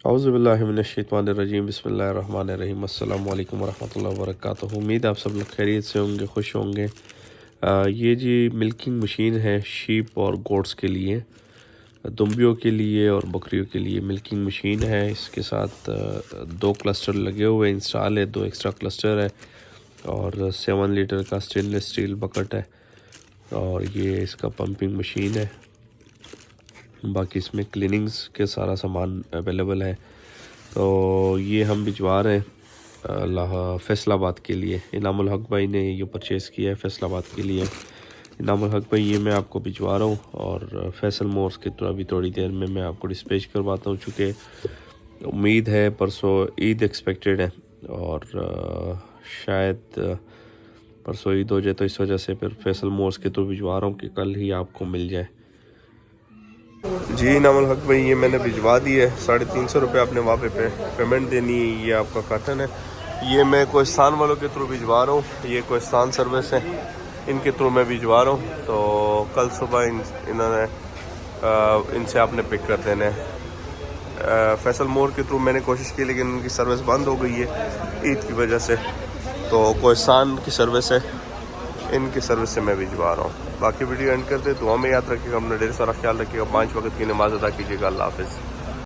اعوذ باللہ من الشیطان الرجیم، بسم اللہ الرحمن الرحیم، السلام علیکم ورحمۃ اللہ وبرکاتہ۔ امید آپ سب لوگ خیریت سے ہوں گے، خوش ہوں گے۔ یہ جی ملکنگ مشین ہے شیپ اور گوٹس کے لیے، دمبیوں کے لیے اور بکریوں کے لیے ملکنگ مشین ہے۔ اس کے ساتھ 2 کلسٹر لگے ہوئے انسٹال ہے، 2 ایکسٹرا کلسٹر ہے اور 7 لیٹر کا سٹین لیس اسٹیل بکٹ ہے، اور یہ اس کا پمپنگ مشین ہے۔ باقی اس میں کلیننگز کے سارا سامان اویلیبل ہے۔ تو یہ ہم بھجوا رہے ہیں فیصل آباد کے لیے۔ انعام الحق بھائی نے یہ پرچیز کیا ہے فیصل آباد کے لیے۔ انعام الحق بھائی یہ میں آپ کو بھجوا رہا ہوں، اور فیصل مورس کے تو ابھی تھوڑی دیر میں آپ کو ڈسپیچ کرواتا ہوں، چونکہ امید ہے پرسوں عید ایکسپیکٹڈ ہے، اور شاید پرسوں عید ہو جائے، تو اس وجہ سے پھر فیصل مورس کے تو بھجوا رہا ہوں کہ کل ہی آپ کو مل جائے۔ جی انعام الحق بھائی یہ میں نے بھجوا دی ہے، 350 روپے آپ نے وہاں پہ پیمنٹ دینی ہے۔ یہ آپ کا کارٹن ہے، یہ میں کوہستان والوں کے تھرو بھجوا رہا ہوں، یہ کوہستان سروس ہے، ان کے تھرو میں بھجوا رہا ہوں۔ تو کل صبح انہوں نے ان سے آپ نے پک کر دینا ہے۔ فیصل مور کے تھرو میں نے کوشش کی، لیکن ان کی سروس بند ہو گئی ہے عید کی وجہ سے، تو کوہستان کی سروس ہے، ان کی سروس سے میں بھجوا رہا ہوں۔ باقی ویڈیو اینڈ کرتے، دعا میں یاد رکھیے گا، اپنا ڈھیر سارا خیال رکھیے گا، 5 وقت کی نماز ادا کیجیے گا۔ اللہ حافظ۔